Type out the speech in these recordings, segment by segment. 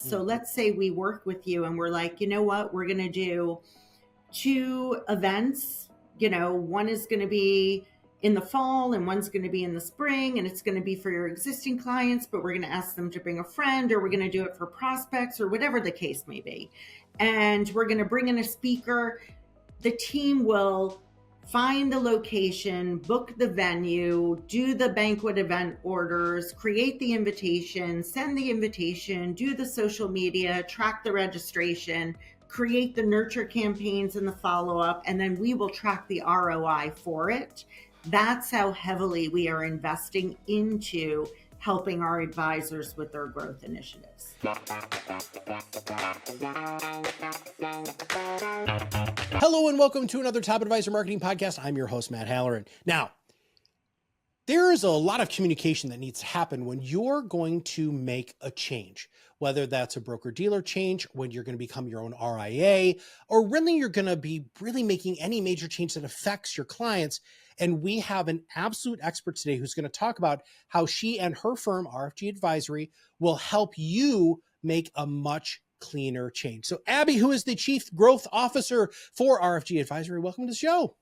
So let's say we work with you and we're like, you know what, we're going to do 2 events. One is going to be in the fall and one's going to be in the spring, and it's going to be for your existing clients, but we're going to ask them to bring a friend, or we're going to do it for prospects, or whatever the case may be. And we're going to bring in a speaker. The team will find the location, book the venue, do the banquet event orders, create the invitation, send the invitation, do the social media, track the registration, create the nurture campaigns and the follow-up, and then we will track the ROI for it. That's how heavily we are investing into helping our advisors with their growth initiatives. Hello and welcome to another Top Advisor Marketing Podcast. I'm your host, Matt Halloran. Now, there is a lot of communication that needs to happen when you're going to make a change, whether that's a broker-dealer change, when you're going to become your own RIA, or really you're going to be making any major change that affects your clients. And we have an absolute expert today who's going to talk about how she and her firm, RFG Advisory, will help you make a much cleaner change. So Abby, who is the Chief Growth Officer for RFG Advisory, welcome to the show.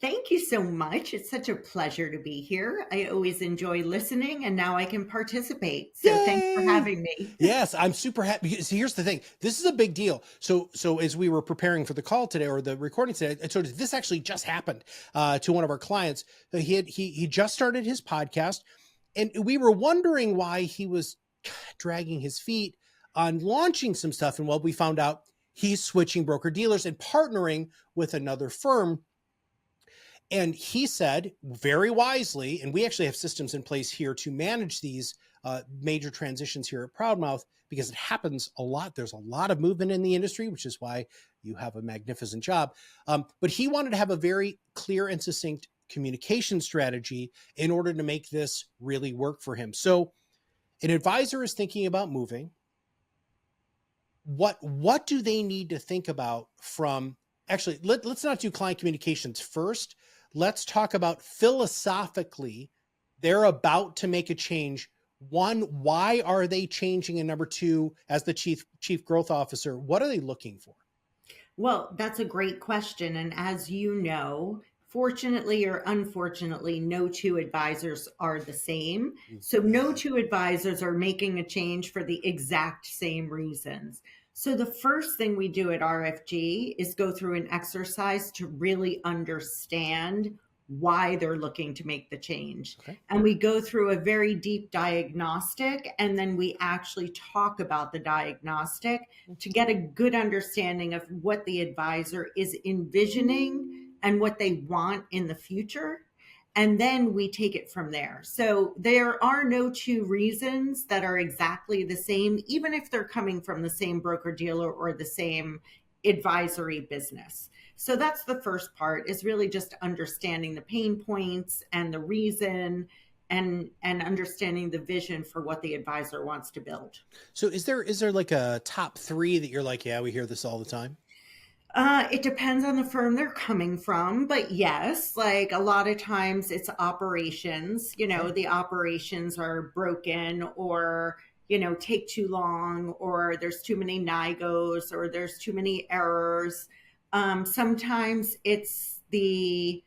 Thank you so much. It's such a pleasure to be here. I always enjoy listening, and now I can participate. So Yay! Thanks for having me. Yes, I'm super happy. Because here's the thing. This is a big deal. So as we were preparing for the call today or the recording today, I told you this actually just happened to one of our clients. He just started his podcast, and we were wondering why he was dragging his feet on launching some stuff. And we found out he's switching broker dealers and partnering with another firm. And he said very wisely, and we actually have systems in place here to manage these major transitions here at ProudMouth, because it happens a lot. There's a lot of movement in the industry, which is why you have a magnificent job. But he wanted to have a very clear and succinct communication strategy in order to make this really work for him. So an advisor is thinking about moving. What do they need to think about from, actually, let's not do client communications first. Let's talk about philosophically, they're about to make a change. One, why are they changing? And number two, as the chief growth officer, what are they looking for? Well, that's a great question. And as you know, fortunately or unfortunately, no two advisors are the same. So no two advisors are making a change for the exact same reasons. So the first thing we do at RFG is go through an exercise to really understand why they're looking to make the change. Okay. And we go through a very deep diagnostic, and then we actually talk about the diagnostic to get a good understanding of what the advisor is envisioning and what they want in the future. And then we take it from there. So there are no two reasons that are exactly the same, even if they're coming from the same broker dealer or the same advisory business. So that's the first part, is really just understanding the pain points and the reason and understanding the vision for what the advisor wants to build. So is there like a top three that you're like, yeah, we hear this all the time? It depends on the firm they're coming from, but yes, like a lot of times it's operations, the operations are broken, or, take too long, or there's too many NIGOs, or there's too many errors. Sometimes it's the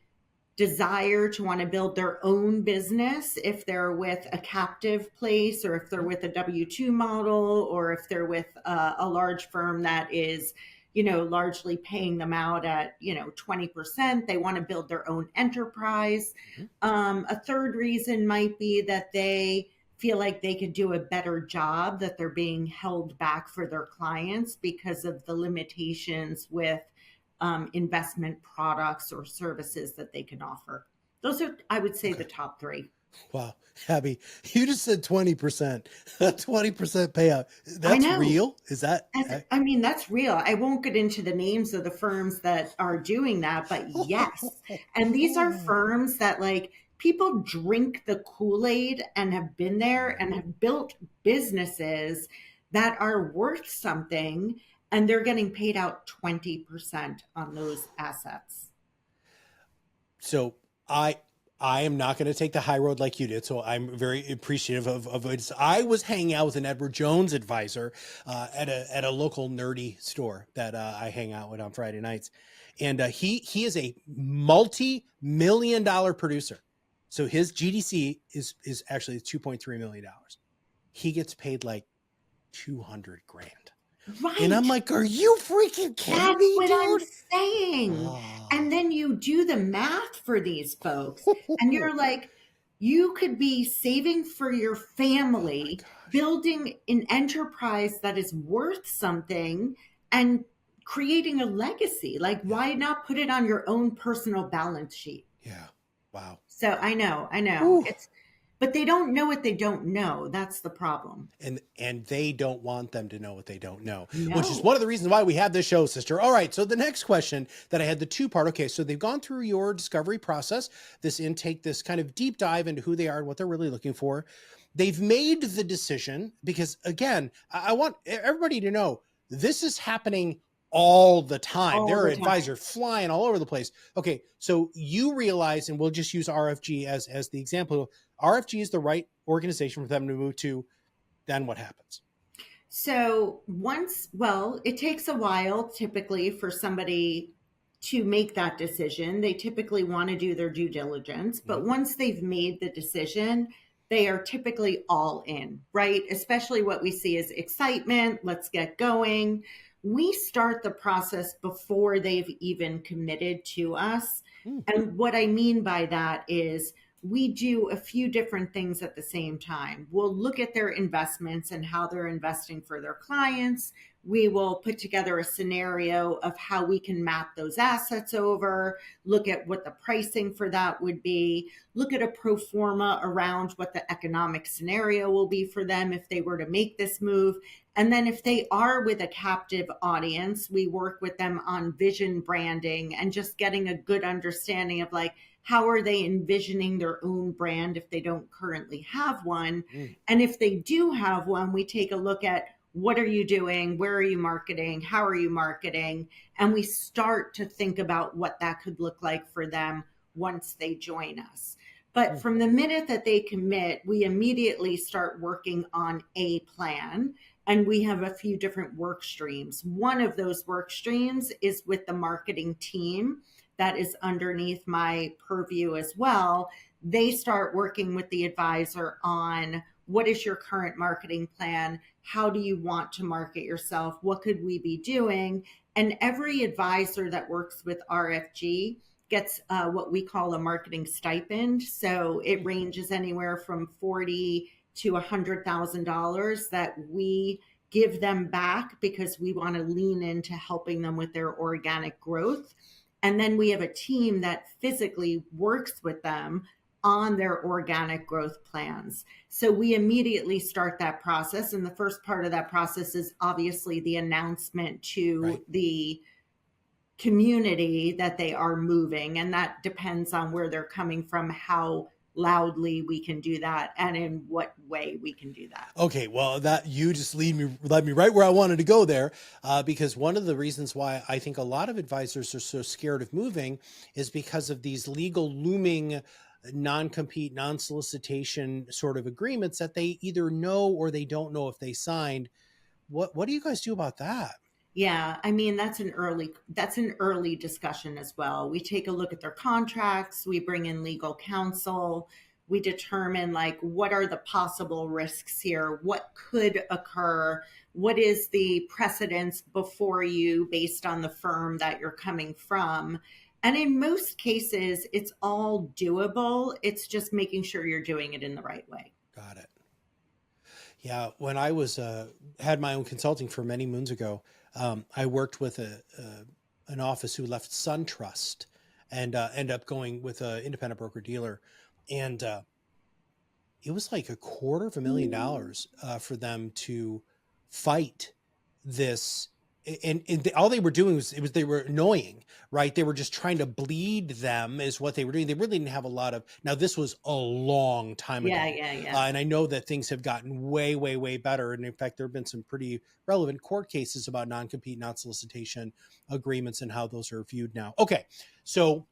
desire to want to build their own business if they're with a captive place, or if they're with a W-2 model, or if they're with a large firm that is largely paying them out at, 20%. They want to build their own enterprise. A third reason might be that they feel like they could do a better job, that they're being held back for their clients because of the limitations with investment products or services that they can offer. Those are, I would say, the top three. Wow. Abby, you just said 20%, 20% payout. That's real? Is that? That's real. I won't get into the names of the firms that are doing that, but yes. And these are firms that people drink the Kool-Aid and have been there and have built businesses that are worth something, and they're getting paid out 20% on those assets. So I I am not going to take the high road like you did, so I'm very appreciative of it. I was hanging out with an Edward Jones advisor at a local nerdy store that I hang out with on Friday nights, and he is a multi-million-dollar producer. So his GDC is actually $2.3 million. He gets paid like 200 grand. Right. And I'm like, are you freaking kidding That's me, what I'm dude? saying. Oh. And then you do the math for these folks, and you're like, you could be saving for your family, building an enterprise that is worth something and creating a legacy. Like, why not put it on your own personal balance sheet? Yeah. Wow. So I know. Whew. But they don't know what they don't know. That's the problem. And they don't want them to know what they don't know, No. which is one of the reasons why we have this show, sister. All right. So the next question that I had, the two-part. Okay. So they've gone through your discovery process, this intake, this kind of deep dive into who they are and what they're really looking for. They've made the decision because, again, I want everybody to know this is happening all the time. There are advisors flying all over the place. Okay. So you realize, and we'll just use RFG as the example. RFG is the right organization for them to move to. Then what happens? So it takes a while typically for somebody to make that decision. They typically want to do their due diligence, but once they've made the decision, they are typically all in, right? Especially what we see is excitement. Let's get going. We start the process before they've even committed to us. And what I mean by that is we do a few different things at the same time. We'll look at their investments and how they're investing for their clients. We will put together a scenario of how we can map those assets over, look at what the pricing for that would be, look at a pro forma around what the economic scenario will be for them if they were to make this move. And then if they are with a captive audience, we work with them on vision branding and just getting a good understanding of like, how are they envisioning their own brand if they don't currently have one? And if they do have one, we take a look at what are you doing? Where are you marketing? How are you marketing? And we start to think about what that could look like for them once they join us. But from the minute that they commit, we immediately start working on a plan. And we have a few different work streams. One of those work streams is with the marketing team that is underneath my purview as well. They start working with the advisor on what is your current marketing plan? How do you want to market yourself? What could we be doing? And every advisor that works with RFG gets what we call a marketing stipend. So it ranges anywhere from $40,000 to $100,000 that we give them back because we want to lean into helping them with their organic growth. And then we have a team that physically works with them on their organic growth plans. So we immediately start that process. And the first part of that process is obviously the announcement to the community that they are moving. And that depends on where they're coming from, how loudly we can do that, and in what way we can do that. Okay, well, that you just led me right where I wanted to go there, because one of the reasons why I think a lot of advisors are so scared of moving is because of these legal looming non-compete, non-solicitation sort of agreements that they either know or they don't know if they signed. What do you guys do about that? Yeah, I mean, that's an early discussion as well. We take a look at their contracts, we bring in legal counsel, we determine like what are the possible risks here, what could occur, what is the precedence before you based on the firm that you're coming from. And in most cases, it's all doable. It's just making sure you're doing it in the right way. Got it. Yeah, when I was had my own consulting firm many moons ago, I worked with an office who left SunTrust and ended up going with an independent broker dealer, and it was like $250,000 for them to fight this. And all they were doing was they were annoying, right? They were just trying to bleed them is what they were doing. They really didn't have a lot of, now this was a long time ago. Yeah. And I know that things have gotten way, way, way better. And in fact, there have been some pretty relevant court cases about non-compete, non-solicitation agreements and how those are viewed now. Okay. So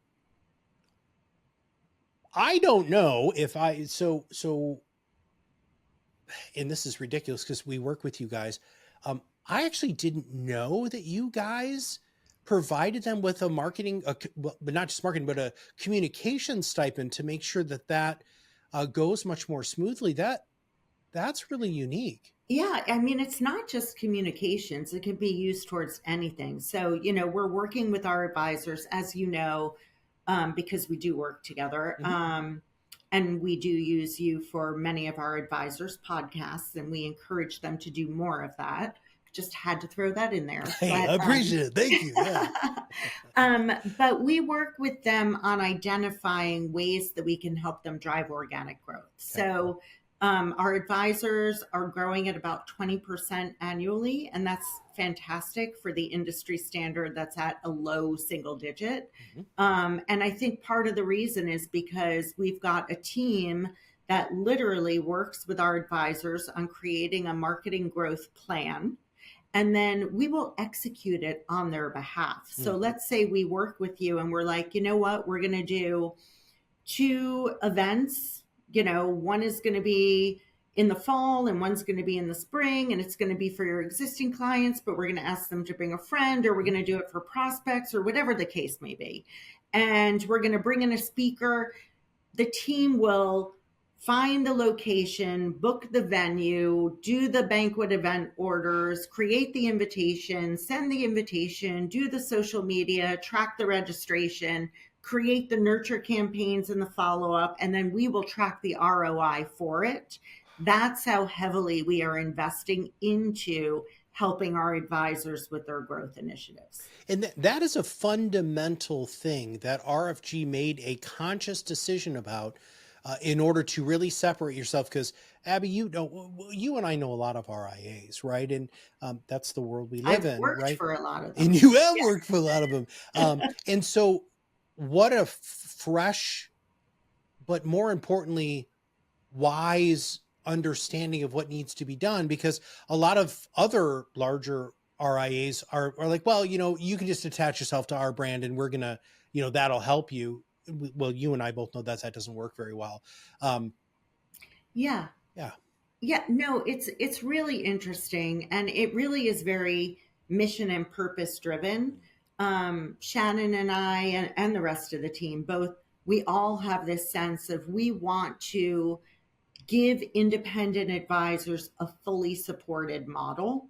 I don't know if and this is ridiculous because we work with you guys. I actually didn't know that you guys provided them with a marketing, but not just marketing, but a communication stipend to make sure that goes much more smoothly. That's really unique. Yeah, I mean, it's not just communications, it can be used towards anything. So, we're working with our advisors, as you know, because we do work together. And we do use you for many of our advisors' podcasts, and we encourage them to do more of that. Just had to throw that in there. Hey, I appreciate it. Thank you. Yeah. But we work with them on identifying ways that we can help them drive organic growth. Okay. So our advisors are growing at about 20% annually, and that's fantastic for the industry standard that's at a low single digit. And I think part of the reason is because we've got a team that literally works with our advisors on creating a marketing growth plan, and then we will execute it on their behalf. So let's say we work with you and we're like, you know what, we're going to do 2 events. One is going to be in the fall and one's going to be in the spring, and it's going to be for your existing clients, but we're going to ask them to bring a friend, or we're going to do it for prospects, or whatever the case may be. And we're going to bring in a speaker. The team will find the location, book the venue, do the banquet event orders, create the invitation, send the invitation, do the social media, track the registration, create the nurture campaigns and the follow-up, and then we will track the ROI for it. That's how heavily we are investing into helping our advisors with their growth initiatives. And that is a fundamental thing that RFG made a conscious decision about in order to really separate yourself. Because Abby, you and I know a lot of RIAs, right? And that's the world we live in, worked right? for a lot of them. And you have worked for a lot of them. And so what a fresh, but more importantly, wise understanding of what needs to be done, because a lot of other larger RIAs are like, well, you can just attach yourself to our brand and we're going to, that'll help you. Well, you and I both know that doesn't work very well. Yeah. No, it's really interesting. And it really is very mission and purpose driven. Shannon and I and the rest of the team, we all have this sense of we want to give independent advisors a fully supported model,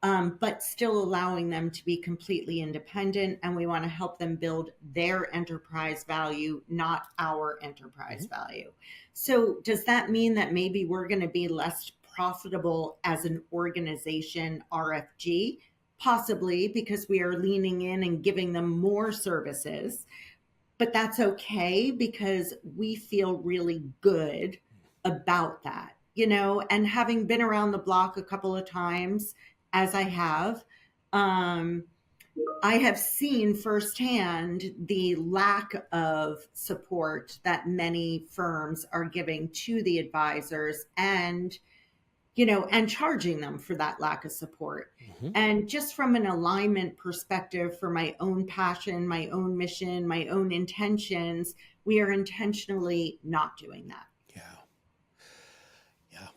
but still allowing them to be completely independent. And we want to help them build their enterprise value, not our enterprise value. So does that mean that maybe we're going to be less profitable as an organization, RFG? Possibly, because we are leaning in and giving them more services, but that's okay because we feel really good about that, and having been around the block a couple of times, as I have seen firsthand the lack of support that many firms are giving to the advisors, and charging them for that lack of support. And just from an alignment perspective, for my own passion, my own mission, my own intentions, we are intentionally not doing that. Yeah.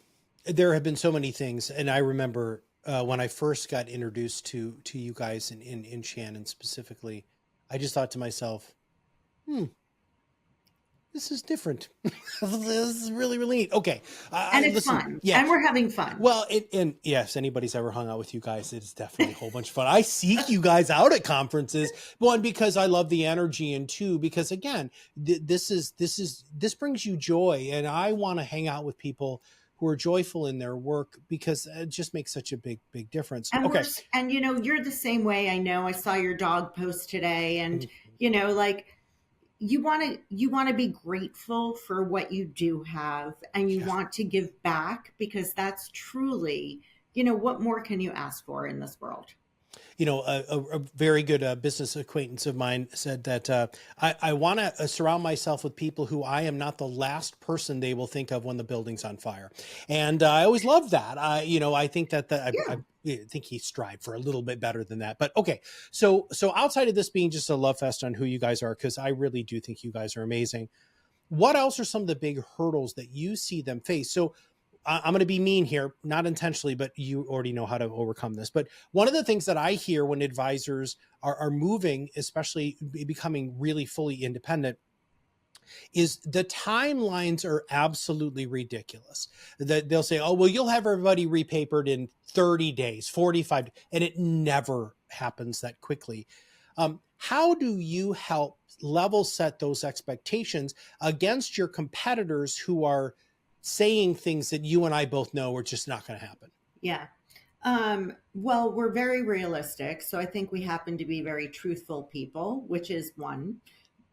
There have been so many things. And I remember when I first got introduced to you guys in Shannon specifically, I just thought to myself, this is different. This is really, really neat. Okay. And it's fun. Yeah. And we're having fun. Well, and yes, anybody's ever hung out with you guys, it's definitely a whole bunch of fun. I seek you guys out at conferences. One, because I love the energy, and two, because again, this brings you joy. And I want to hang out with people who are joyful in their work, because it just makes such a big, big difference. And okay. And you're the same way. I know I saw your dog post today, and you want to be grateful for what you do have, and you want to give back, because that's truly, what more can you ask for in this world? A very good business acquaintance of mine said that I want to surround myself with people who I am not the last person they will think of when the building's on fire. And I always love that. I think that I think he strived for a little bit better than that. But okay, so outside of this being just a love fest on who you guys are, because I really do think you guys are amazing, What else are some of the big hurdles that you see them face? So I'm going to be mean here, not intentionally, but you already know how to overcome this. But one of the things that I hear when advisors are moving, especially becoming really fully independent, is the timelines are absolutely ridiculous. That they'll say, oh, well, you'll have everybody repapered in 30 days, 45, and it never happens that quickly. How do you help level set those expectations against your competitors who are saying things that you and I both know are just not going to happen? Yeah. Well, we're very realistic. So I think we happen to be very truthful people, which is one.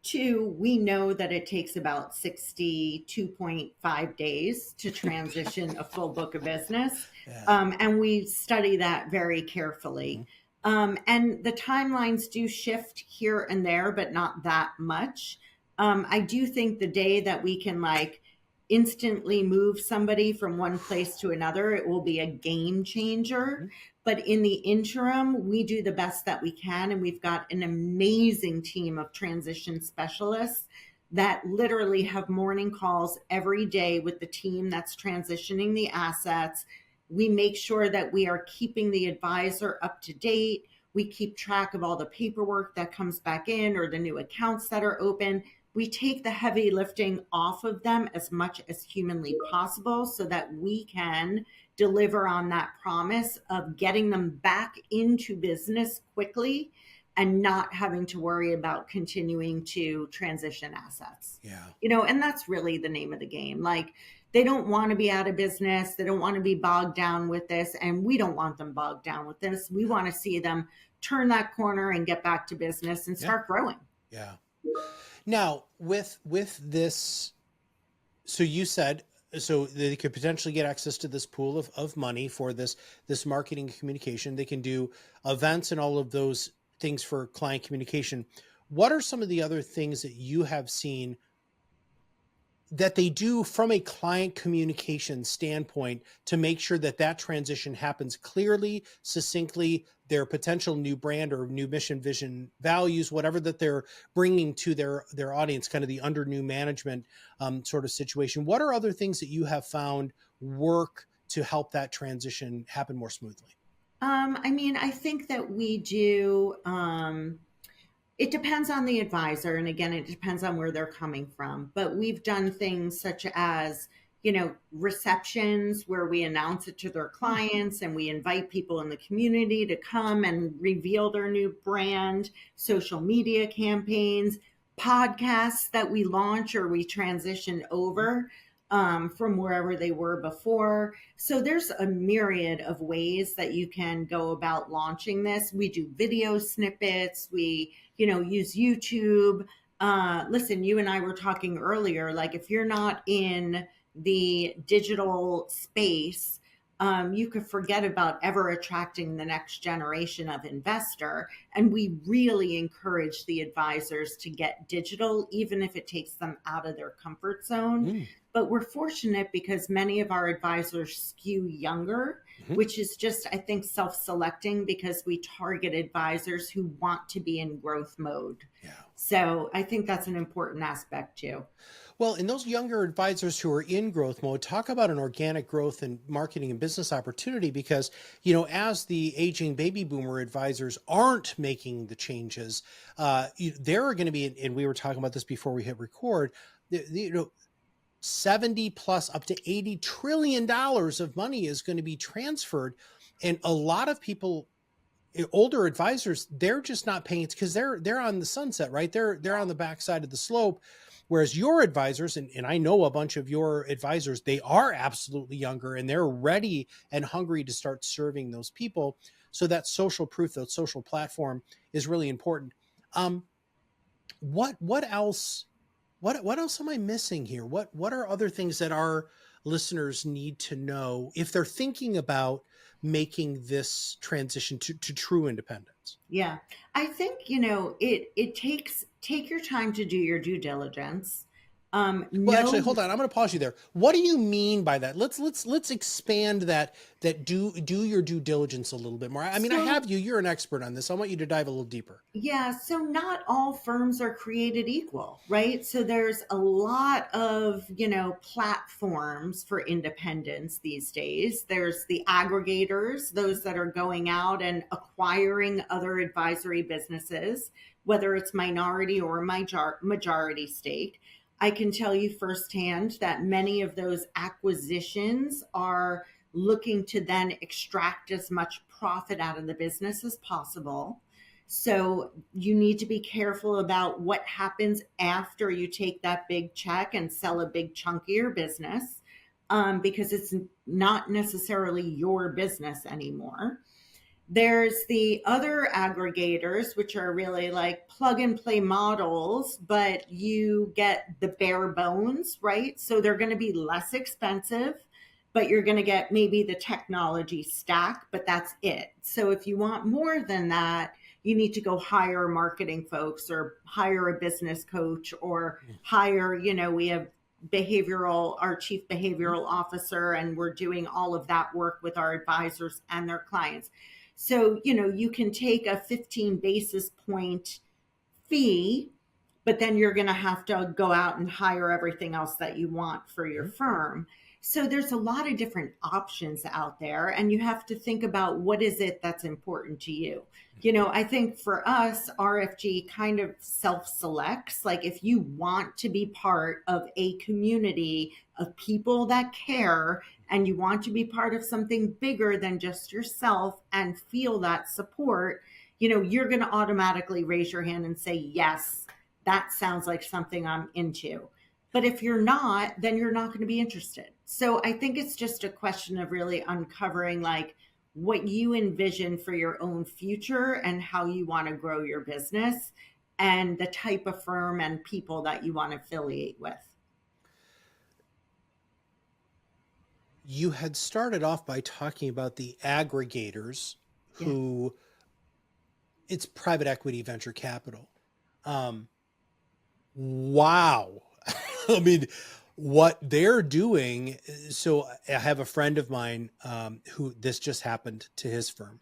Two, we know that it takes about 62.5 days to transition a full book of business. Yeah. And we study that very carefully. And the timelines do shift here and there, but not that much. I do think the day that we can like instantly move somebody from one place to another, it will be a game changer. But in the interim, we do the best that we can. And we've got an amazing team of transition specialists that literally have morning calls every day with the team that's transitioning the assets. We make sure that we are keeping the advisor up to date. We keep track of all the paperwork that comes back in or the new accounts that are open. We take the heavy lifting off of them as much as humanly possible so that we can deliver on that promise of getting them back into business quickly and not having to worry about continuing to transition assets. Yeah. And that's really the name of the game. Like, they don't want to be out of business. They don't want to be bogged down with this. And we don't want them bogged down with this. We want to see them turn that corner and get back to business and start growing. Yeah. Now, with this, so you said, so they could potentially get access to this pool of money for this marketing and communication. They can do events and all of those things for client communication. What are some of the other things that you have seen that they do from a client communication standpoint to make sure that that transition happens clearly, succinctly, their potential new brand or new mission, vision, values, whatever that they're bringing to their audience, kind of the under new management sort of situation? What are other things that you have found work to help that transition happen more smoothly? I think that we do. It depends on the advisor. And again, it depends on where they're coming from. But we've done things such as, receptions where we announce it to their clients and we invite people in the community to come and reveal their new brand, social media campaigns, podcasts that we launch or we transition over from wherever they were before. So there's a myriad of ways that you can go about launching this. We do video snippets. We, use YouTube. Listen, you and I were talking earlier, like if you're not in the digital space, you could forget about ever attracting the next generation of investor. And we really encourage the advisors to get digital, even if it takes them out of their comfort zone. But we're fortunate because many of our advisors skew younger, which is just, I think, self-selecting because we target advisors who want to be in growth mode. Yeah. So I think that's an important aspect too. Well, in those younger advisors who are in growth mode, talk about an organic growth and marketing and business opportunity because, as the aging baby boomer advisors aren't making the changes, there are going to be, and we were talking about this before we hit record, 70 plus up to $80 trillion of money is going to be transferred. And a lot of people, older advisors, they're just not paying it because they're on the sunset, right? They're on the backside of the slope. Whereas your advisors, and I know a bunch of your advisors, they are absolutely younger and they're ready and hungry to start serving those people. So that social proof, that social platform is really important. What else? What else am I missing here? What are other things that our listeners need to know if they're thinking about making this transition to true independence? Yeah, I think, take your time to do your due diligence. Well, actually, No, hold on. I'm going to pause you there. What do you mean by that? Let's expand that. That do your due diligence a little bit more. I mean, I so have you. You're an expert on this. I want you to dive a little deeper. yeah, so not all firms are created equal, right? So there's a lot of, platforms for independence these days. There's the aggregators, those that are going out and acquiring other advisory businesses, whether it's minority or majority stake. I can tell you firsthand that many of those acquisitions are looking to then extract as much profit out of the business as possible. So you need to be careful about what happens after you take that big check and sell a big chunk of your business, because it's not necessarily your business anymore. There's the other aggregators, which are really like plug and play models, but you get the bare bones, right? So they're going to be less expensive, but you're going to get maybe the technology stack, but that's it. So if you want more than that, you need to go hire marketing folks or hire a business coach or hire, we have our chief behavioral officer, and we're doing all of that work with our advisors and their clients. So, you can take a 15 basis point fee, but then you're going to have to go out and hire everything else that you want for your firm. So there's a lot of different options out there, and you have to think about what is it that's important to you. I think for us, RFG kind of self-selects. Like if you want to be part of a community of people that care and you want to be part of something bigger than just yourself and feel that support, you're going to automatically raise your hand and say, yes, that sounds like something I'm into. But if you're not, then you're not going to be interested. So I think it's just a question of really uncovering like what you envision for your own future and how you want to grow your business and the type of firm and people that you want to affiliate with. You had started off by talking about the aggregators who it's private equity venture capital. Wow. I mean, what they're doing. So I have a friend of mine who this just happened to his firm.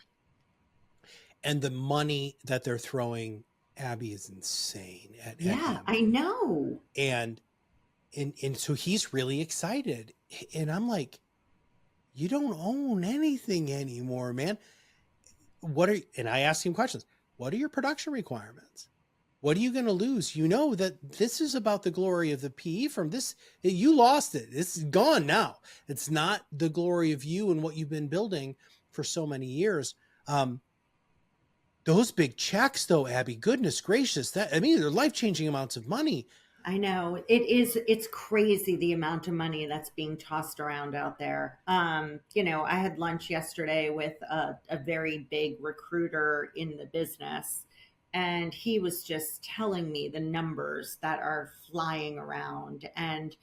And the money that they're throwing, Abby, is insane at him. I know. And so he's really excited. And I'm like, you don't own anything anymore, man. And I asked him questions. What are your production requirements? What are you going to lose? You know that this is about the glory of the PE firm. You lost it. It's gone now. It's not the glory of you and what you've been building for so many years. Those big checks, though, Abby, goodness gracious, they're life-changing amounts of money. I know it's crazy the amount of money that's being tossed around out there. I had lunch yesterday with a very big recruiter in the business, and he was just telling me the numbers that are flying around. And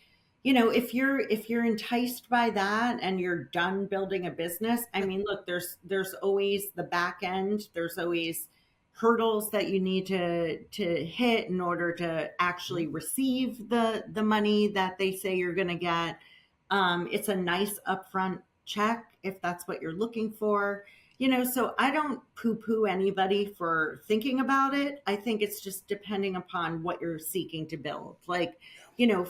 if you're enticed by that and you're done building a business, I mean, look, there's always the back end. There's always hurdles that you need to hit in order to actually receive the money that they say you're going to get. It's a nice upfront check if that's what you're looking for. So I don't poo-poo anybody for thinking about it. I think it's just depending upon what you're seeking to build. Like,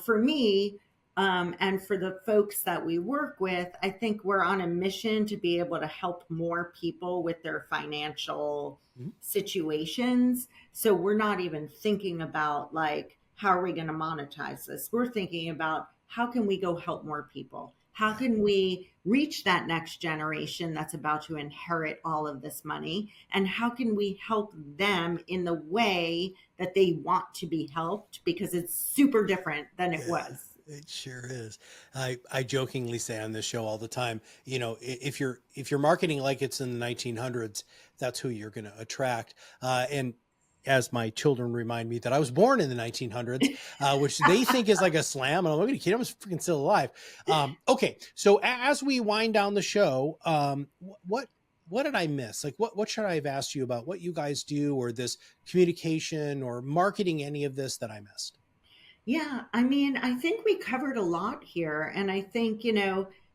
for me, and for the folks that we work with, I think we're on a mission to be able to help more people with their financial situations. So we're not even thinking about like, how are we going to monetize this? We're thinking about how can we go help more people? How can we reach that next generation that's about to inherit all of this money? And how can we help them in the way that they want to be helped? Because it's super different than it was. It sure is. I jokingly say on this show all the time, if you're marketing like it's in the 1900s, that's who you're going to attract. And as my children remind me that I was born in the 1900s, which they think is like a slam. And I'm like, kid, I was freaking still alive. Okay. So as we wind down the show, what did I miss? Like, what should I have asked you about what you guys do, or this communication or marketing, any of this that I missed? Yeah, I mean, I think we covered a lot here. And I think,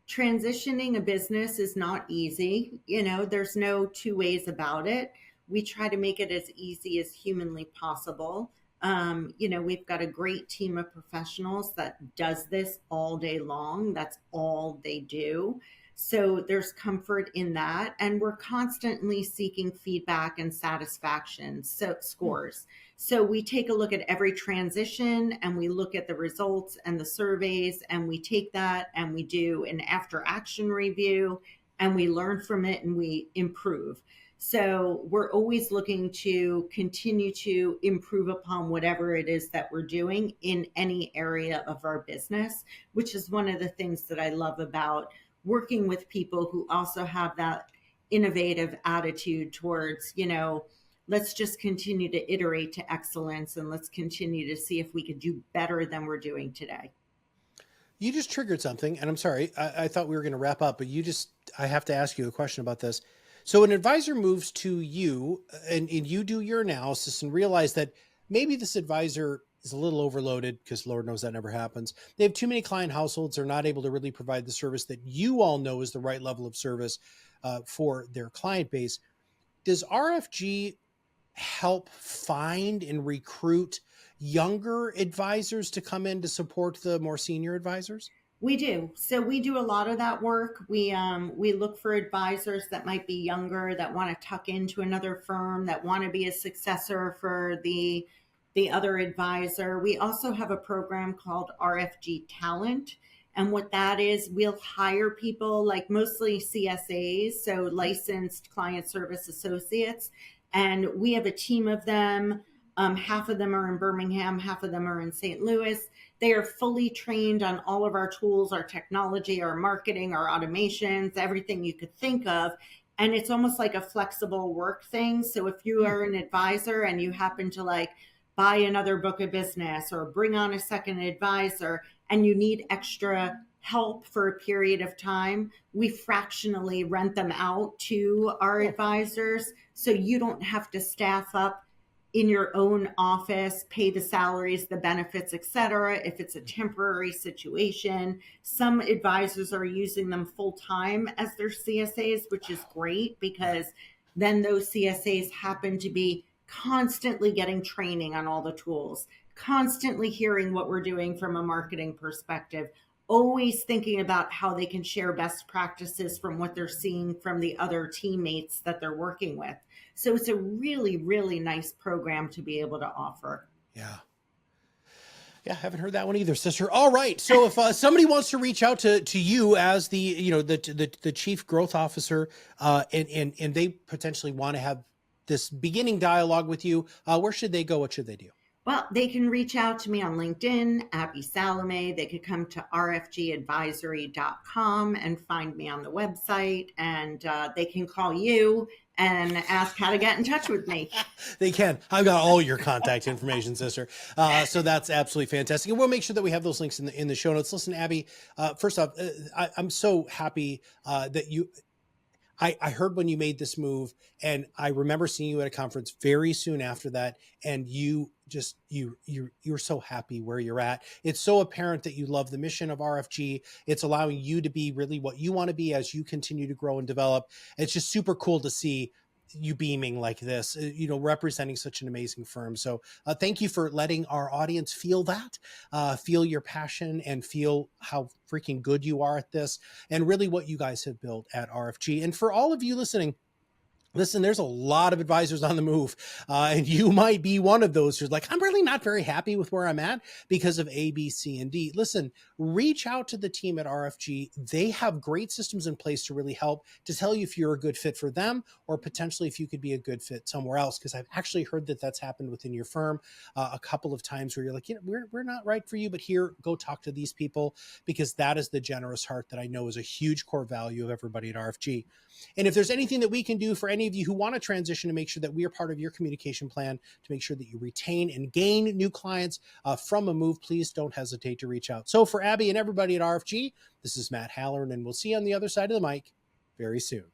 transitioning a business is not easy. There's no two ways about it. We try to make it as easy as humanly possible. We've got a great team of professionals that does this all day long. That's all they do. So there's comfort in that. And we're constantly seeking feedback and satisfaction so scores. So we take a look at every transition and we look at the results and the surveys, and we take that and we do an after action review and we learn from it and we improve. So we're always looking to continue to improve upon whatever it is that we're doing in any area of our business, which is one of the things that I love about working with people who also have that innovative attitude towards, let's just continue to iterate to excellence and let's continue to see if we could do better than we're doing today. You just triggered something, and I'm sorry, I thought we were going to wrap up, but I have to ask you a question about this. So an advisor moves to you and you do your analysis and realize that maybe this advisor is a little overloaded, because Lord knows that never happens. They have too many client households. They're not able to really provide the service that you all know is the right level of service for their client base. Does RFG help find and recruit younger advisors to come in to support the more senior advisors? We do. So we do a lot of that work. We look for advisors that might be younger, that want to tuck into another firm, that want to be a successor for the other advisor. We also have a program called RFG Talent. And what that is, we'll hire people, like mostly CSAs, so licensed client service associates. And we have a team of them. Half of them are in Birmingham, half of them are in St. Louis. They are fully trained on all of our tools, our technology, our marketing, our automations, everything you could think of. And it's almost like a flexible work thing. So if you are an advisor and you happen to buy another book of business or bring on a second advisor and you need extra help for a period of time, we fractionally rent them out to our advisors. So you don't have to staff up in your own office, pay the salaries, the benefits, et cetera, if it's a temporary situation. Some advisors are using them full time as their CSAs, which is great, because then those CSAs happen to be constantly getting training on all the tools, constantly hearing what we're doing from a marketing perspective, always thinking about how they can share best practices from what they're seeing from the other teammates that they're working with. So it's a really, really nice program to be able to offer. Yeah. Yeah, I haven't heard that one either, sister. All right. So if somebody wants to reach out to you as the chief growth officer, and they potentially want to have this beginning dialogue with you, where should they go? What should they do? Well, they can reach out to me on LinkedIn, Abby Salameh. They could come to rfgadvisory.com and find me on the website, and they can call you and ask how to get in touch with me. They can. I've got all your contact information, sister. So that's absolutely fantastic. And we'll make sure that we have those links in the show notes. Listen, Abby, first off, I'm so happy that I heard when you made this move, and I remember seeing you at a conference very soon after that, and you're so happy where you're at. It's so apparent that you love the mission of RFG. It's allowing you to be really what you want to be as you continue to grow and develop. It's just super cool to see you beaming like this, representing such an amazing firm. So thank you for letting our audience feel that, feel your passion and feel how freaking good you are at this, and really what you guys have built at RFG. And for all of you listening, listen, there's a lot of advisors on the move, and you might be one of those who's like, I'm really not very happy with where I'm at because of A, B, C, and D. Listen, reach out to the team at RFG. They have great systems in place to really help, to tell you if you're a good fit for them, or potentially if you could be a good fit somewhere else. Because I've actually heard that that's happened within your firm a couple of times, where you're like, we're not right for you, but here, go talk to these people, because that is the generous heart that I know is a huge core value of everybody at RFG. And if there's anything that we can do for any of you who want to transition to make sure that we are part of your communication plan to make sure that you retain and gain new clients from a move, please don't hesitate to reach out. So for Abby and everybody at RFG, this is Matt Halloran, and we'll see you on the other side of the mic very soon.